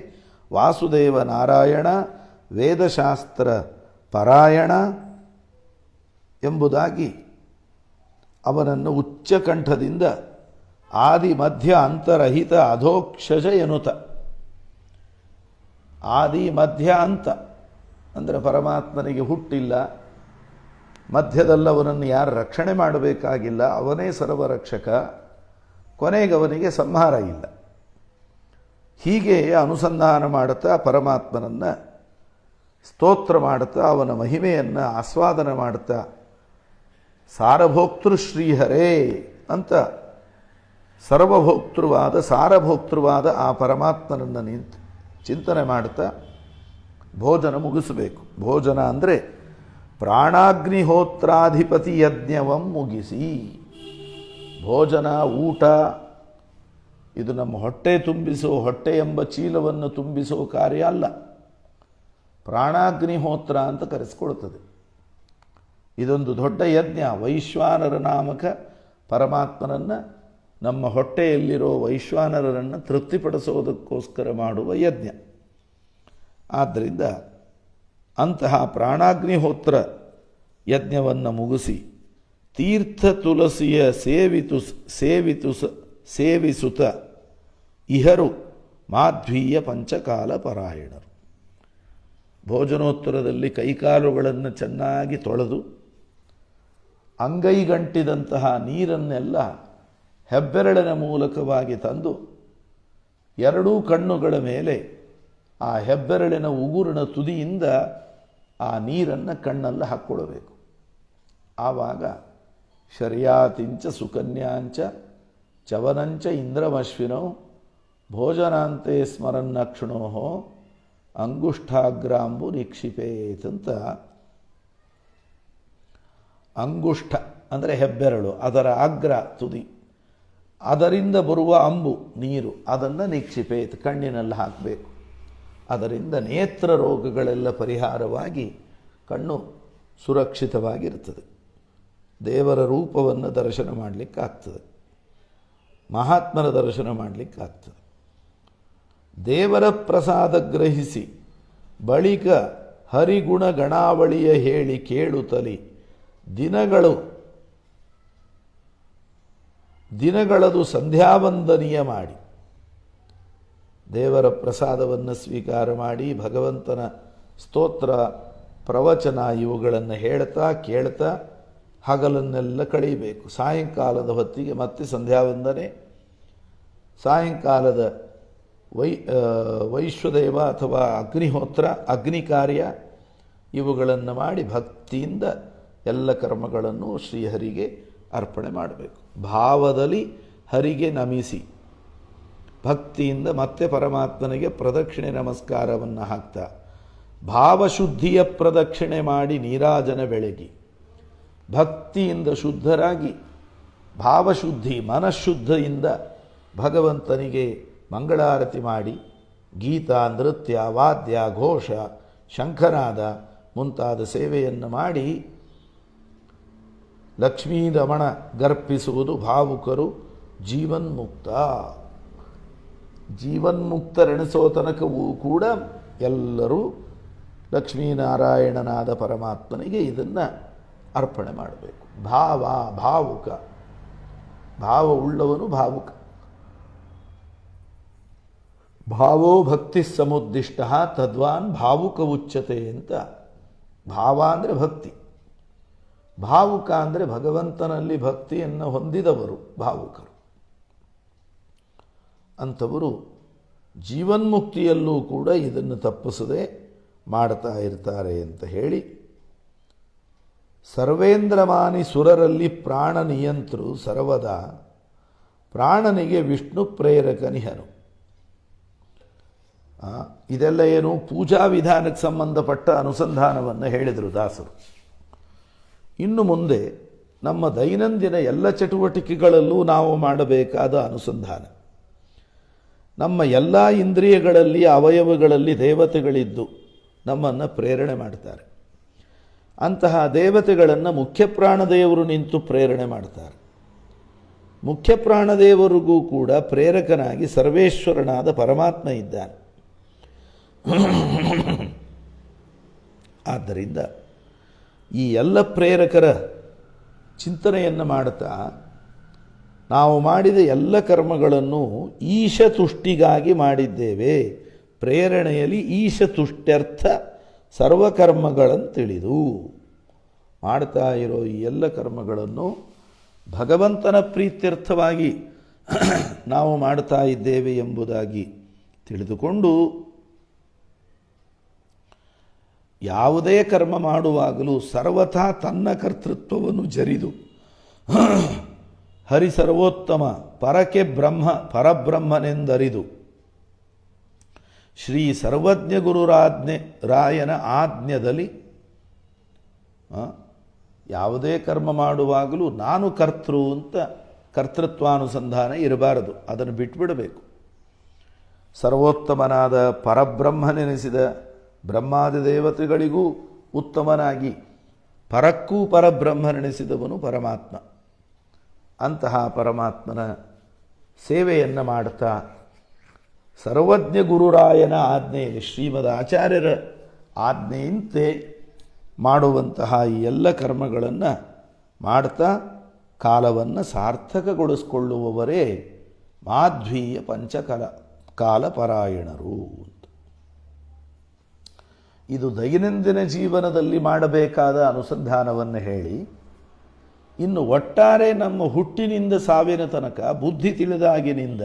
ವಾಸುದೇವ ನಾರಾಯಣ ವೇದಶಾಸ್ತ್ರ ಪರಾಯಣ ಎಂಬುದಾಗಿ ಅವನನ್ನು ಉಚ್ಚಕಂಠದಿಂದ ಆದಿ ಮಧ್ಯ ಅಂತರಹಿತ ಅಧೋಕ್ಷಜ ಎನ್ನುತ್ತ, ಆದಿ ಮಧ್ಯ ಅಂತ ಅಂದರೆ ಪರಮಾತ್ಮನಿಗೆ ಹುಟ್ಟಿಲ್ಲ, ಮಧ್ಯದಲ್ಲವನನ್ನು ಯಾರು ರಕ್ಷಣೆ ಮಾಡಬೇಕಾಗಿಲ್ಲ, ಅವನೇ ಸರ್ವರಕ್ಷಕ, ಕೊನೆಗವನಿಗೆ ಸಂಹಾರ ಇಲ್ಲ. ಹೀಗೆ ಅನುಸಂಧಾನ ಮಾಡುತ್ತಾ ಪರಮಾತ್ಮನನ್ನು ಸ್ತೋತ್ರ ಮಾಡುತ್ತಾ ಅವನ ಮಹಿಮೆಯನ್ನು ಆಸ್ವಾದನ ಮಾಡುತ್ತಾ ಸಾರಭೋಕ್ತೃ ಶ್ರೀಹರೇ ಅಂತ ಸರ್ವಭೋಕ್ತೃವಾದ ಸಾರಭೋಕ್ತೃವಾದ ಆ ಪರಮಾತ್ಮನನ್ನು ನಿಂತು ಚಿಂತನೆ ಮಾಡುತ್ತಾ ಭೋಜನ ಮುಗಿಸಬೇಕು. ಭೋಜನ ಅಂದರೆ ಪ್ರಾಣಾಗ್ನಿಹೋತ್ರಾಧಿಪತಿ ಯಜ್ಞವಂ ಮುಗಿಸಿ. ಭೋಜನ, ಊಟ ಇದು ನಮ್ಮ ಹೊಟ್ಟೆ ತುಂಬಿಸೋ, ಹೊಟ್ಟೆ ಎಂಬ ಚೀಲವನ್ನು ತುಂಬಿಸೋ ಕಾರ್ಯ ಅಲ್ಲ. ಪ್ರಾಣಾಗ್ನಿಹೋತ್ರ ಅಂತ ಕರೆಸಿಕೊಳ್ತದೆ. ಇದೊಂದು ದೊಡ್ಡ ಯಜ್ಞ. ವೈಶ್ವಾನರ ನಾಮಕ ಪರಮಾತ್ಮನನ್ನು, ನಮ್ಮ ಹೊಟ್ಟೆಯಲ್ಲಿರೋ ವೈಶ್ವಾನರನ್ನು ತೃಪ್ತಿಪಡಿಸೋದಕ್ಕೋಸ್ಕರ ಮಾಡುವ ಯಜ್ಞ. ಆದ್ದರಿಂದ ಅಂತಹ ಪ್ರಾಣಾಗ್ನಿಹೋತ್ರ ಯಜ್ಞವನ್ನು ಮುಗಿಸಿ ತೀರ್ಥ ತುಳಸಿಯ ಸೇವಿಸುತ್ತ ಇಹರು ಮಾಧ್ವೀಯ ಪಂಚಕಾಲ ಪರಾಯಣರು. ಭೋಜನೋತ್ತರದಲ್ಲಿ ಕೈಕಾಲುಗಳನ್ನು ಚೆನ್ನಾಗಿ ತೊಳೆದು ಅಂಗೈಗಂಟಿದಂತಹ ನೀರನ್ನೆಲ್ಲ ಹೆಬ್ಬೆರಳಿನ ಮೂಲಕವಾಗಿ ತಂದು ಎರಡೂ ಕಣ್ಣುಗಳ ಮೇಲೆ ಆ ಹೆಬ್ಬೆರಳಿನ ಉಗುರಿನ ತುದಿಯಿಂದ ಆ ನೀರನ್ನು ಕಣ್ಣಲ್ಲಿ ಹಾಕ್ಕೊಳ್ಬೇಕು. ಆವಾಗ ಶರ್ಯಾತಿಂಚ ಸುಕನ್ಯಾಂಚ ಚವನಂಚ ಇಂದ್ರಮಶ್ವಿನೋ ಭೋಜನಾಂತೆ ಸ್ಮರನ್ನಕ್ಷಣೋ ಅಂಗುಷ್ಠಾಗ್ರಾಂಬು ನಿಕ್ಷಿಪೇತ್ ಅಂತ. ಅಂಗುಷ್ಠ ಅಂದರೆ ಹೆಬ್ಬೆರಳು, ಅದರ ಅಗ್ರ ತುದಿ, ಅದರಿಂದ ಬರುವ ಅಂಬು ನೀರು, ಅದನ್ನು ನಿಕ್ಷಿಪೇತ್ ಕಣ್ಣಿನಲ್ಲಿ ಹಾಕಬೇಕು. ಅದರಿಂದ ನೇತ್ರ ರೋಗಗಳೆಲ್ಲ ಪರಿಹಾರವಾಗಿ ಕಣ್ಣು ಸುರಕ್ಷಿತವಾಗಿರ್ತದೆ. ದೇವರ ರೂಪವನ್ನು ದರ್ಶನ ಮಾಡಲಿಕ್ಕಾಗ್ತದೆ, ಮಹಾತ್ಮನ ದರ್ಶನ ಮಾಡಲಿಕ್ಕಾಗ್ತದೆ. ದೇವರ ಪ್ರಸಾದ ಗ್ರಹಿಸಿ ಬಳಿಕ ಹರಿಗುಣ ಗಣಾವಳಿಯ ಹೇಳಿ ಕೇಳುತ್ತಲಿ ದಿನಗಳದು ಸಂಧ್ಯಾವಂದನೀಯ ಮಾಡಿ. ದೇವರ ಪ್ರಸಾದವನ್ನು ಸ್ವೀಕಾರ ಮಾಡಿ ಭಗವಂತನ ಸ್ತೋತ್ರ ಪ್ರವಚನ ಇವುಗಳನ್ನು ಹೇಳ್ತಾ ಕೇಳ್ತಾ ಹಗಲನ್ನೆಲ್ಲ ಕಳೀಬೇಕು. ಸಾಯಂಕಾಲದ ಹೊತ್ತಿಗೆ ಮತ್ತೆ ಸಂಧ್ಯಾವಂದನೆ, ಸಾಯಂಕಾಲದ ವೈಶ್ವದೇವ ಅಥವಾ ಅಗ್ನಿಹೋತ್ರ, ಅಗ್ನಿ ಕಾರ್ಯ ಇವುಗಳನ್ನು ಮಾಡಿ ಭಕ್ತಿಯಿಂದ ಎಲ್ಲ ಕರ್ಮಗಳನ್ನು ಶ್ರೀಹರಿಗೆ ಅರ್ಪಣೆ ಮಾಡಬೇಕು. ಭಾವದಲ್ಲಿ ಹರಿಗೆ ನಮಿಸಿ ಭಕ್ತಿಯಿಂದ ಮತ್ತೆ ಪರಮಾತ್ಮನಿಗೆ ಪ್ರದಕ್ಷಿಣೆ ನಮಸ್ಕಾರವನ್ನು ಹಾಕ್ತಾ ಭಾವಶುದ್ಧಿಯ ಪ್ರದಕ್ಷಿಣೆ ಮಾಡಿ ನೀರಾಜನ ಬೆಳಗಿ ಭಕ್ತಿಯಿಂದ ಶುದ್ಧರಾಗಿ ಭಾವಶುದ್ಧಿ ಮನಃಶುದ್ಧಿಯಿಂದ ಭಗವಂತನಿಗೆ ಮಂಗಳಾರತಿ ಮಾಡಿ ಗೀತ, ನೃತ್ಯ, ವಾದ್ಯ, ಘೋಷ, ಶಂಖನಾದ ಮುಂತಾದ ಸೇವೆಯನ್ನು ಮಾಡಿ ಲಕ್ಷ್ಮೀರಮಣ ಗರ್ಪಿಸುವುದು ಭಾವುಕರು ಜೀವನ್ಮುಕ್ತ. ಜೀವನ್ಮುಕ್ತರೆಣಿಸೋ ತನಕವೂ ಕೂಡ ಎಲ್ಲರೂ ಲಕ್ಷ್ಮೀನಾರಾಯಣನಾದ ಪರಮಾತ್ಮನಿಗೆ ಇದನ್ನು ಅರ್ಪಣೆ ಮಾಡಬೇಕು. ಭಾವುಕ, ಭಾವ ಉಳ್ಳವನು ಭಾವುಕ. ಭಾವೋ ಭಕ್ತಿ ಸಮುದ್ದಿಷ್ಟ ತದ್ವಾನ್ ಭಾವುಕ ಉಚ್ಯತೆ ಅಂತ. ಭಾವ ಅಂದರೆ ಭಕ್ತಿ, ಭಾವುಕ ಅಂದರೆ ಭಗವಂತನಲ್ಲಿ ಭಕ್ತಿಯನ್ನು ಹೊಂದಿದವರು ಭಾವುಕರು. ಅಂಥವರು ಜೀವನ್ಮುಕ್ತಿಯಲ್ಲೂ ಕೂಡ ಇದನ್ನು ತಪ್ಪಿಸದೆ ಮಾಡ್ತಾ ಇರ್ತಾರೆ ಅಂತ ಹೇಳಿ, ಸರ್ವೇಂದ್ರಮಾನಿ ಸುರರಲ್ಲಿ ಪ್ರಾಣ ನಿಯಂತೃ ಸರ್ವದಾ ಪ್ರಾಣನಿಗೆ ವಿಷ್ಣು ಪ್ರೇರಕನಿಹನು. ಇದೆಲ್ಲ ಏನು ಪೂಜಾ ವಿಧಾನಕ್ಕೆ ಸಂಬಂಧಪಟ್ಟ ಅನುಸಂಧಾನವನ್ನು ಹೇಳಿದರು ದಾಸರು. ಇನ್ನು ಮುಂದೆ ನಮ್ಮ ದೈನಂದಿನ ಎಲ್ಲ ಚಟುವಟಿಕೆಗಳಲ್ಲೂ ನಾವು ಮಾಡಬೇಕಾದ ಅನುಸಂಧಾನ. ನಮ್ಮ ಎಲ್ಲ ಇಂದ್ರಿಯಗಳಲ್ಲಿ ಅವಯವಗಳಲ್ಲಿ ದೇವತೆಗಳಿದ್ದು ನಮ್ಮನ್ನು ಪ್ರೇರಣೆ ಮಾಡ್ತಾರೆ. ಅಂತಹ ದೇವತೆಗಳನ್ನು ಮುಖ್ಯ ಪ್ರಾಣದೇವರು ನಿಂತು ಪ್ರೇರಣೆ ಮಾಡ್ತಾರೆ. ಮುಖ್ಯ ಪ್ರಾಣದೇವರಿಗೂ ಕೂಡ ಪ್ರೇರಕನಾಗಿ ಸರ್ವೇಶ್ವರನಾದ ಪರಮಾತ್ಮ ಇದ್ದಾನೆ. ಆದ್ದರಿಂದ ಈ ಎಲ್ಲ ಪ್ರೇರಕರ ಚಿಂತನೆಯನ್ನು ಮಾಡುತ್ತಾ ನಾವು ಮಾಡಿದ ಎಲ್ಲ ಕರ್ಮಗಳನ್ನು ಈಶತುಷ್ಟಿಗಾಗಿ ಮಾಡಿದ್ದೇವೆ. ಪ್ರೇರಣೆಯಲ್ಲಿ ಈಶತುಷ್ಟ್ಯರ್ಥ ಸರ್ವಕರ್ಮಗಳನ್ನು ತಿಳಿದು ಮಾಡ್ತಾ ಇರೋ ಈ ಎಲ್ಲ ಕರ್ಮಗಳನ್ನು ಭಗವಂತನ ಪ್ರೀತ್ಯರ್ಥವಾಗಿ ನಾವು ಮಾಡ್ತಾ ಇದ್ದೇವೆ ಎಂಬುದಾಗಿ ತಿಳಿದುಕೊಂಡು ಯಾವುದೇ ಕರ್ಮ ಮಾಡುವಾಗಲೂ ಸರ್ವಥಾ ತನ್ನ ಕರ್ತೃತ್ವವನ್ನು ಜರಿದು ಹರಿ ಸರ್ವೋತ್ತಮ ಪರಕೆ ಪರಬ್ರಹ್ಮನೆಂದರಿದು ಶ್ರೀ ಸರ್ವಜ್ಞ ರಾಯನ ಆಜ್ಞದಲ್ಲಿ ಯಾವುದೇ ಕರ್ಮ ಮಾಡುವಾಗಲೂ ನಾನು ಕರ್ತೃ ಅಂತ ಕರ್ತೃತ್ವಾನುಸಂಧಾನ ಇರಬಾರದು, ಅದನ್ನು ಬಿಟ್ಟುಬಿಡಬೇಕು. ಸರ್ವೋತ್ತಮನಾದ ಪರಬ್ರಹ್ಮನೆನಿಸಿದ ಬ್ರಹ್ಮಾದಿ ದೇವತೆಗಳಿಗೂ ಉತ್ತಮನಾಗಿ ಪರಕ್ಕೂ ಪರಬ್ರಹ್ಮನೆನಿಸಿದವನು ಪರಮಾತ್ಮ. ಅಂತಹ ಪರಮಾತ್ಮನ ಸೇವೆಯನ್ನು ಮಾಡುತ್ತಾ ಸರ್ವಜ್ಞ ಗುರುರಾಯನ ಆಜ್ಞೆಯಲ್ಲಿ ಶ್ರೀಮದ್ ಆಚಾರ್ಯರ ಆಜ್ಞೆಯಂತೆ ಮಾಡುವಂತಹ ಈ ಎಲ್ಲ ಕರ್ಮಗಳನ್ನು ಮಾಡ್ತಾ ಕಾಲವನ್ನು ಸಾರ್ಥಕಗೊಳಿಸಿಕೊಳ್ಳುವವರೇ ಮಾಧ್ವೀಯ ಕಾಲಪರಾಯಣರು. ಇದು ದೈನಂದಿನ ಜೀವನದಲ್ಲಿ ಮಾಡಬೇಕಾದ ಅನುಸಂಧಾನವನ್ನು ಹೇಳಿ, ಇನ್ನು ಒಟ್ಟಾರೆ ನಮ್ಮ ಹುಟ್ಟಿನಿಂದ ಸಾವಿನ ತನಕ ಬುದ್ಧಿ ತಿಳಿದಾಗಿನಿಂದ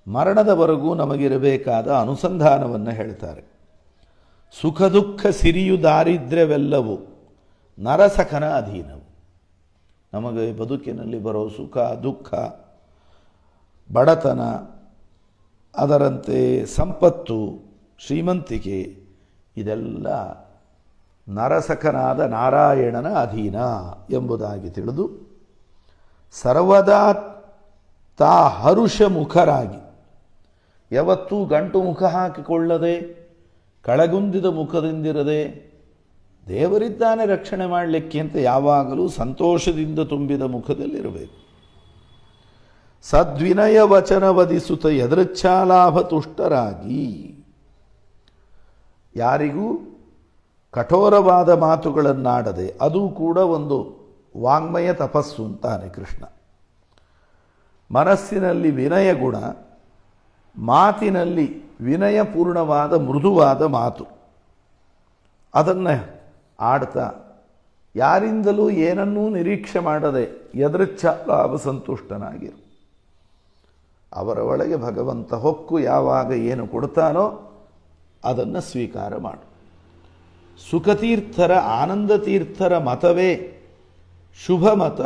ಮರಣದವರೆಗೂ ನಮಗಿರಬೇಕಾದ ಅನುಸಂಧಾನವನ್ನು ಹೇಳ್ತಾರೆ. ಸುಖ ದುಃಖ ಸಿರಿಯು ದಾರಿದ್ರ್ಯವೆಲ್ಲವೂ ನರಸಖನ ಅಧೀನವು. ನಮಗೆ ಬದುಕಿನಲ್ಲಿ ಬರೋ ಸುಖ ದುಃಖ, ಬಡತನ, ಅದರಂತೆ ಸಂಪತ್ತು, ಶ್ರೀಮಂತಿಕೆ, ಇದೆಲ್ಲ ನರಸಖನಾದ ನಾರಾಯಣನ ಅಧೀನ ಎಂಬುದಾಗಿ ತಿಳಿದು ಸರ್ವದಾ ತಾ ಹರುಷ ಮುಖರಾಗಿ, ಯಾವತ್ತೂ ಗಂಟು ಮುಖ ಹಾಕಿಕೊಳ್ಳದೆ ಕಳಗುಂದಿದ ಮುಖದಿಂದಿರದೆ ದೇವರಿದ್ದಾನೆ ರಕ್ಷಣೆ ಮಾಡಲಿಕ್ಕೆ ಅಂತ ಯಾವಾಗಲೂ ಸಂತೋಷದಿಂದ ತುಂಬಿದ ಮುಖದಲ್ಲಿರಬೇಕು. ಸದ್ವಿನಯ ವಚನ ವದಿಸುತ್ತ ಯದೃಚ್ಛಾಲಾಭ ತುಷ್ಟರಾಗಿ, ಯಾರಿಗೂ ಕಠೋರವಾದ ಮಾತುಗಳನ್ನಾಡದೆ, ಅದು ಕೂಡ ಒಂದು ವಾಂಗ್ಮಯ ತಪಸ್ಸು ಅಂತಾನೆ ಕೃಷ್ಣ. ಮನಸ್ಸಿನಲ್ಲಿ ವಿನಯ ಗುಣ, ಮಾತಿನಲ್ಲಿ ವಿನಯಪೂರ್ಣವಾದ ಮೃದುವಾದ ಮಾತು, ಅದನ್ನು ಆಡ್ತಾ ಯಾರಿಂದಲೂ ಏನನ್ನೂ ನಿರೀಕ್ಷೆ ಮಾಡದೆ ಯದೃಚ್ಛಾಲಾಭ ಸಂತುಷ್ಟನಾಗಿರು. ಅವರ ಒಳಗೆ ಭಗವಂತ ಹೊಕ್ಕು ಯಾವಾಗ ಏನು ಕೊಡ್ತಾನೋ ಅದನ್ನು ಸ್ವೀಕಾರ ಮಾಡು. ಸುಖತೀರ್ಥರ ಆನಂದತೀರ್ಥರ ಮತವೇ ಶುಭ ಮತ.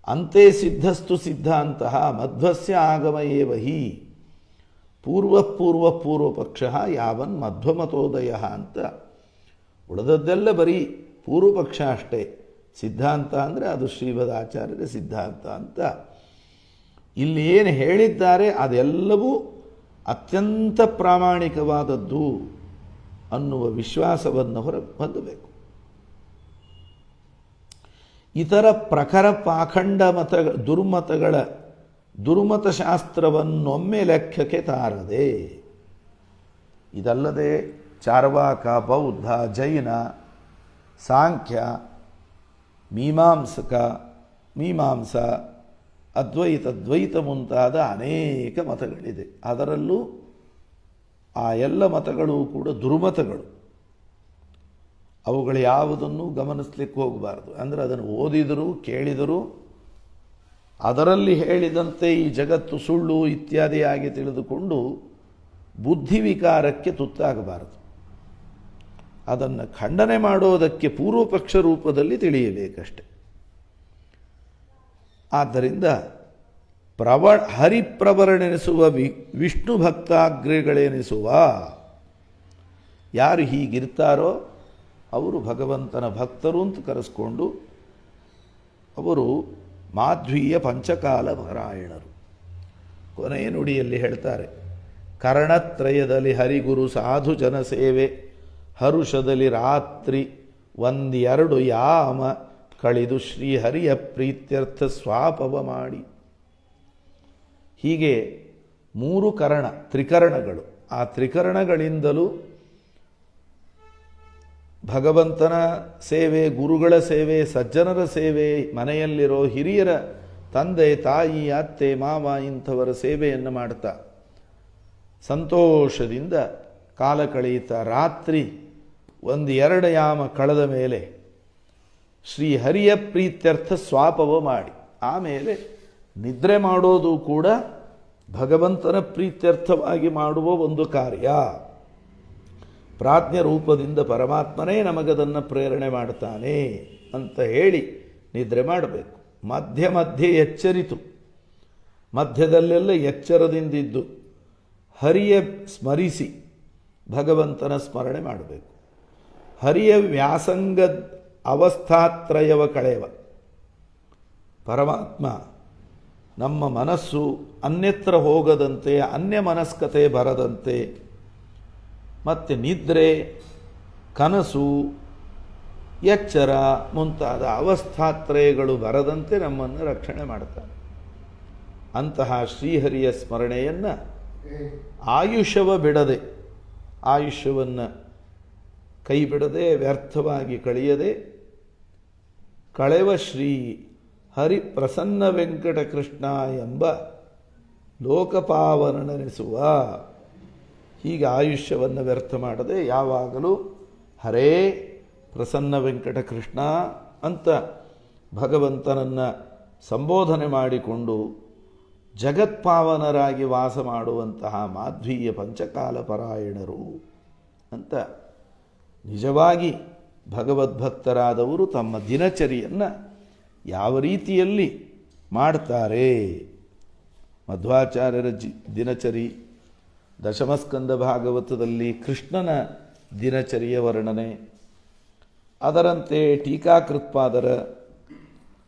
ಅಂತೆ ಸಿದ್ಧಸ್ತು ಸಿದ್ಧಾಂತಃ ಮಧ್ವಸ್ಯ ಆಗಮ ಏವ ಹಿ ಪೂರ್ವ ಪಕ್ಷ ಯಾವನ್ ಮಧ್ವಮತೋದಯ ಅಂತ. ಉಳಿದದ್ದೆಲ್ಲ ಬರೀ ಪೂರ್ವಪಕ್ಷ ಅಷ್ಟೇ. ಸಿದ್ಧಾಂತ ಅಂದರೆ ಅದು ಶ್ರೀಮದ್ ಆಚಾರ್ಯರ ಸಿದ್ಧಾಂತ ಅಂತ. ಇಲ್ಲಿ ಏನು ಹೇಳಿದ್ದಾರೆ ಅದೆಲ್ಲವೂ ಅತ್ಯಂತ ಪ್ರಾಮಾಣಿಕವಾದದ್ದು ಅನ್ನುವ ವಿಶ್ವಾಸವನ್ನು ಹೊಂದಬೇಕು. ಇತರ ಪ್ರಖರ ಪಾಖಂಡ ದುರ್ಮತಶಾಸ್ತ್ರವನ್ನೊಮ್ಮೆ ಲೆಕ್ಕಕ್ಕೆ ತಾರದೆ, ಇದಲ್ಲದೆ ಚಾರ್ವಾಕ, ಬೌದ್ಧ, ಜೈನ, ಸಾಂಖ್ಯ, ಮೀಮಾಂಸ, ದ್ವೈತ ಮುಂತಾದ ಅನೇಕ ಮತಗಳಿದೆ. ಅದರಲ್ಲೂ ಆ ಎಲ್ಲ ಮತಗಳು ಕೂಡ ದುರ್ಮತಗಳು. ಅವುಗಳು ಯಾವುದನ್ನು ಗಮನಿಸಲಿಕ್ಕೆ ಹೋಗಬಾರ್ದು. ಅಂದರೆ ಅದನ್ನು ಓದಿದರೂ ಕೇಳಿದರೂ ಅದರಲ್ಲಿ ಹೇಳಿದಂತೆ ಈ ಜಗತ್ತು ಸುಳ್ಳು ಇತ್ಯಾದಿಯಾಗಿ ತಿಳಿದುಕೊಂಡು ಬುದ್ಧಿವಿಕಾರಕ್ಕೆ ತುತ್ತಾಗಬಾರದು. ಅದನ್ನು ಖಂಡನೆ ಮಾಡೋದಕ್ಕೆ ಪೂರ್ವಪಕ್ಷ ರೂಪದಲ್ಲಿ ತಿಳಿಯಬೇಕಷ್ಟೆ. ಆದ್ದರಿಂದ ಹರಿಪ್ರವರನೆನಿಸುವ ವಿಷ್ಣು ಭಕ್ತಾಗ್ರಗಳೆನಿಸುವ ಯಾರು ಹೀಗಿರ್ತಾರೋ ಅವರು ಭಗವಂತನ ಭಕ್ತರು ಅಂತ ಕರೆಸ್ಕೊಂಡು ಅವರು ಮಾಧ್ವೀಯ ಪಂಚಕಾಲ ಪರಾಯಣರು. ಕೊನೆಯ ನುಡಿಯಲ್ಲಿ ಹೇಳ್ತಾರೆ, ಕರ್ಣತ್ರಯದಲ್ಲಿ ಹರಿಗುರು ಸಾಧು ಜನ ಸೇವೆ, ಹರುಷದಲ್ಲಿ ರಾತ್ರಿ ಒಂದೆರಡು ಯಾಮ ಕಳೆದು ಶ್ರೀಹರಿಯ ಪ್ರೀತ್ಯರ್ಥ ಸ್ವಾಪವ ಮಾಡಿ. ಹೀಗೆ ತ್ರಿಕರಣಗಳು, ಆ ತ್ರಿಕರಣಗಳಿಂದಲೂ ಭಗವಂತನ ಸೇವೆ, ಗುರುಗಳ ಸೇವೆ, ಸಜ್ಜನರ ಸೇವೆ, ಮನೆಯಲ್ಲಿರೋ ಹಿರಿಯರ ತಂದೆ ತಾಯಿ ಅತ್ತೆ ಮಾವ ಇಂಥವರ ಸೇವೆಯನ್ನು ಮಾಡ್ತಾ ಸಂತೋಷದಿಂದ ಕಾಲ ಕಳೆಯುತ್ತಾ ರಾತ್ರಿ 1-2 ಯಾಮ ಕಳೆದ ಮೇಲೆ ಶ್ರೀಹರಿಯ ಪ್ರೀತ್ಯರ್ಥ ಸ್ವಾಪವ ಮಾಡಿ ಆಮೇಲೆ ನಿದ್ರೆ ಮಾಡೋದು ಕೂಡ ಭಗವಂತನ ಪ್ರೀತ್ಯರ್ಥವಾಗಿ ಮಾಡುವ ಒಂದು ಕಾರ್ಯ. ಪ್ರಾಜ್ಞ ರೂಪದಿಂದ ಪರಮಾತ್ಮನೇ ನಮಗದನ್ನು ಪ್ರೇರಣೆ ಮಾಡ್ತಾನೆ ಅಂತ ಹೇಳಿ ನಿದ್ರೆ ಮಾಡಬೇಕು. ಮಧ್ಯೆ ಮಧ್ಯೆ ಎಚ್ಚರಿತು, ಮಧ್ಯದಲ್ಲೆಲ್ಲ ಎಚ್ಚರದಿಂದಿದ್ದು ಹರಿಯ ಸ್ಮರಿಸಿ ಭಗವಂತನ ಸ್ಮರಣೆ ಮಾಡಬೇಕು. ಹರಿಯ ವ್ಯಾಸಂಗ ಅವಸ್ಥಾತ್ರಯವ ಕಳೆಯವ. ಪರಮಾತ್ಮ ನಮ್ಮ ಮನಸ್ಸು ಅನ್ಯತ್ರ ಹೋಗದಂತೆ, ಅನ್ಯ ಮನಸ್ಕತೆ ಬರದಂತೆ, ಮತ್ತು ನಿದ್ರೆ, ಕನಸು, ಎಚ್ಚರ ಮುಂತಾದ ಅವಸ್ಥಾತ್ರಯಗಳು ಬರದಂತೆ ನಮ್ಮನ್ನು ರಕ್ಷಣೆ ಮಾಡ್ತಾನೆ. ಅಂತಹ ಶ್ರೀಹರಿಯ ಸ್ಮರಣೆಯನ್ನು ಆಯುಷ್ಯವ ಬಿಡದೆ, ಆಯುಷ್ಯವನ್ನು ಕೈ ಬಿಡದೆ, ವ್ಯರ್ಥವಾಗಿ ಕಳೆಯದೆ ಕಳೆವ ಶ್ರೀ ಹರಿ ಪ್ರಸನ್ನ ವೆಂಕಟಕೃಷ್ಣ ಎಂಬ ಲೋಕಪಾವನನೆನಿಸುವ. ಹೀಗೆ ಆಯುಷ್ಯವನ್ನು ವ್ಯರ್ಥ ಮಾಡದೆ ಯಾವಾಗಲೂ ಹರೇ ಪ್ರಸನ್ನ ವೆಂಕಟಕೃಷ್ಣ ಅಂತ ಭಗವಂತನನ್ನು ಸಂಬೋಧನೆ ಮಾಡಿಕೊಂಡು ಜಗತ್ಪಾವನರಾಗಿ ವಾಸ ಮಾಡುವಂತಹ ಮಾಧ್ವೀಯ ಪಂಚಕಾಲ ಪರಾಯಣರು ಅಂತ ನಿಜವಾಗಿ ಭಗವದ್ಭಕ್ತರಾದವರು ತಮ್ಮ ದಿನಚರಿಯನ್ನು ಯಾವ ರೀತಿಯಲ್ಲಿ ಮಾಡ್ತಾರೆ. ಮಧ್ವಾಚಾರ್ಯರ ದಿನಚರಿ, ದಶಮಸ್ಕಂದ ಭಾಗವತದಲ್ಲಿ ಕೃಷ್ಣನ ದಿನಚರಿಯ ವರ್ಣನೆ, ಅದರಂತೆ ಟೀಕಾಕೃತ್ಪಾದರ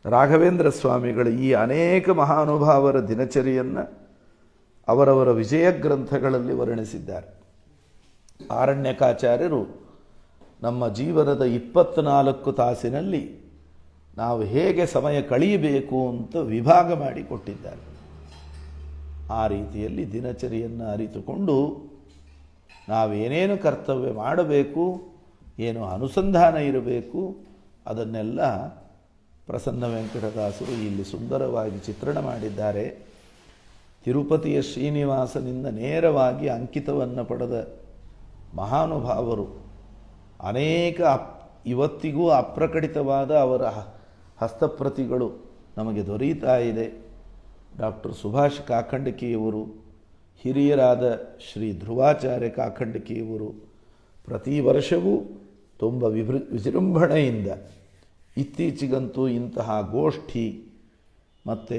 ರಾಘವೇಂದ್ರ ಸ್ವಾಮಿಗಳ ಈ ಅನೇಕ ಮಹಾನುಭಾವರ ದಿನಚರಿಯನ್ನು ಅವರವರ ವಿಜಯ ಗ್ರಂಥಗಳಲ್ಲಿ ವರ್ಣಿಸಿದ್ದಾರೆ. ಆರಣ್ಯಕಾಚಾರ್ಯರು ನಮ್ಮ ಜೀವನದ 24 ತಾಸಿನಲ್ಲಿ ನಾವು ಹೇಗೆ ಸಮಯ ಕಳೆಯಬೇಕು ಅಂತ ವಿಭಾಗ ಮಾಡಿಕೊಟ್ಟಿದ್ದಾರೆ. ಆ ರೀತಿಯಲ್ಲಿ ದಿನಚರಿಯನ್ನು ಅರಿತುಕೊಂಡು ನಾವೇನೇನು ಕರ್ತವ್ಯ ಮಾಡಬೇಕು, ಏನು ಅನುಸಂಧಾನ ಇರಬೇಕು, ಅದನ್ನೆಲ್ಲ ಪ್ರಸನ್ನ ವೆಂಕಟದಾಸರು ಇಲ್ಲಿ ಸುಂದರವಾಗಿ ಚಿತ್ರಣ ಮಾಡಿದ್ದಾರೆ. ತಿರುಪತಿಯ ಶ್ರೀನಿವಾಸನಿಂದ ನೇರವಾಗಿ ಅಂಕಿತವನ್ನು ಪಡೆದ ಮಹಾನುಭಾವರು ಅನೇಕ ಇವತ್ತಿಗೂ ಅಪ್ರಕಟಿತವಾದ ಅವರ ಹಸ್ತಪ್ರತಿಗಳು ನಮಗೆ ದೊರೆಯುತ್ತಾ ಇದೆ. ಡಾಕ್ಟರ್ ಸುಭಾಷ್ ಕಾಕಂಡಕಿಯವರು, ಹಿರಿಯರಾದ ಶ್ರೀ ಧ್ರುವಾಚಾರ್ಯ ಕಾಕಂಡಕಿಯವರು ಪ್ರತಿ ವರ್ಷವೂ ತುಂಬ ವಿಜೃಂಭಣೆಯಿಂದ, ಇತ್ತೀಚೆಗಂತೂ ಇಂತಹ ಗೋಷ್ಠಿ ಮತ್ತು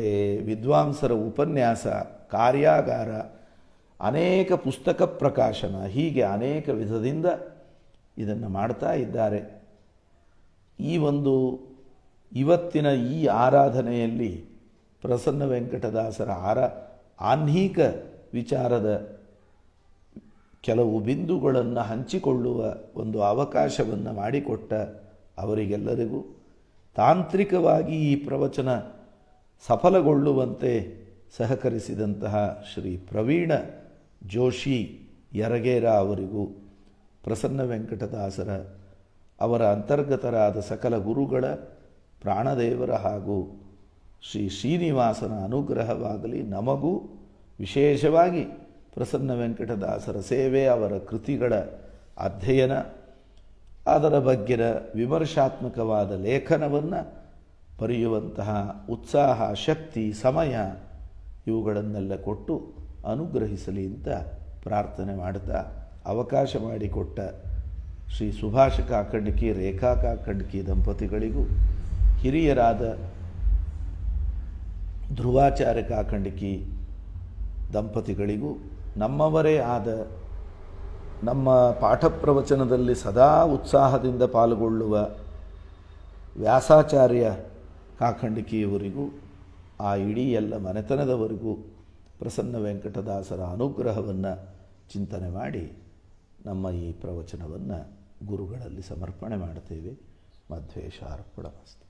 ವಿದ್ವಾಂಸರ ಉಪನ್ಯಾಸ, ಕಾರ್ಯಾಗಾರ, ಅನೇಕ ಪುಸ್ತಕ ಪ್ರಕಾಶನ, ಹೀಗೆ ಅನೇಕ ವಿಧದಿಂದ ಇದನ್ನು ಮಾಡ್ತಾ ಇದ್ದಾರೆ. ಈ ಒಂದು ಇವತ್ತಿನ ಈ ಆರಾಧನೆಯಲ್ಲಿ ಪ್ರಸನ್ನ ವೆಂಕಟದಾಸರ ಆಹ್ನಿಕ ವಿಚಾರದ ಕೆಲವು ಬಿಂದುಗಳನ್ನು ಹಂಚಿಕೊಳ್ಳುವ ಒಂದು ಅವಕಾಶವನ್ನು ಮಾಡಿಕೊಟ್ಟ ಅವರಿಗೆಲ್ಲರಿಗೂ, ತಾಂತ್ರಿಕವಾಗಿ ಈ ಪ್ರವಚನ ಸಫಲಗೊಳ್ಳುವಂತೆ ಸಹಕರಿಸಿದಂತಹ ಶ್ರೀ ಪ್ರವೀಣ ಜೋಶಿ ಯರಗೇರ ಅವರಿಗೂ, ಪ್ರಸನ್ನ ವೆಂಕಟದಾಸರ ಅವರ ಅಂತರ್ಗತರಾದ ಸಕಲ ಗುರುಗಳ, ಪ್ರಾಣದೇವರ ಹಾಗೂ ಶ್ರೀ ಶ್ರೀನಿವಾಸನ ಅನುಗ್ರಹವಾಗಲಿ. ನಮಗೂ ವಿಶೇಷವಾಗಿ ಪ್ರಸನ್ನ ವೆಂಕಟದಾಸರ ಸೇವೆ, ಅವರ ಕೃತಿಗಳ ಅಧ್ಯಯನ, ಅದರ ಬಗ್ಗೆನ ವಿಮರ್ಶಾತ್ಮಕವಾದ ಲೇಖನವನ್ನು ಬರೆಯುವಂತಹ ಉತ್ಸಾಹ, ಶಕ್ತಿ, ಸಮಯ ಇವುಗಳನ್ನೆಲ್ಲ ಕೊಟ್ಟು ಅನುಗ್ರಹಿಸಲಿ ಅಂತ ಪ್ರಾರ್ಥನೆ ಮಾಡ್ತಾ, ಅವಕಾಶ ಮಾಡಿಕೊಟ್ಟ ಶ್ರೀ ಸುಭಾಷ ಕಾಕಂಡಕಿ, ರೇಖಾ ಕಾಕಂಡಕಿ ದಂಪತಿಗಳಿಗೂ, ಹಿರಿಯರಾದ ಧ್ರುವಾಚಾರ್ಯ ಕಾಕಂಡಕಿ ದಂಪತಿಗಳಿಗೂ, ನಮ್ಮವರೇ ಆದ ನಮ್ಮ ಪಾಠ ಪ್ರವಚನದಲ್ಲಿ ಸದಾ ಉತ್ಸಾಹದಿಂದ ಪಾಲ್ಗೊಳ್ಳುವ ವ್ಯಾಸಾಚಾರ್ಯ ಕಾಕಂಡಕಿಯವರಿಗೂ, ಆ ಇಡೀ ಎಲ್ಲ ಮನೆತನದವರಿಗೂ ಪ್ರಸನ್ನ ವೆಂಕಟದಾಸರ ಅನುಗ್ರಹವನ್ನು ಚಿಂತನೆ ಮಾಡಿ ನಮ್ಮ ಈ ಪ್ರವಚನವನ್ನು ಗುರುಗಳಲ್ಲಿ ಸಮರ್ಪಣೆ ಮಾಡ್ತೇವೆ. ಮಧ್ವೇಶಾರ್ಪಣಮಸ್ತು.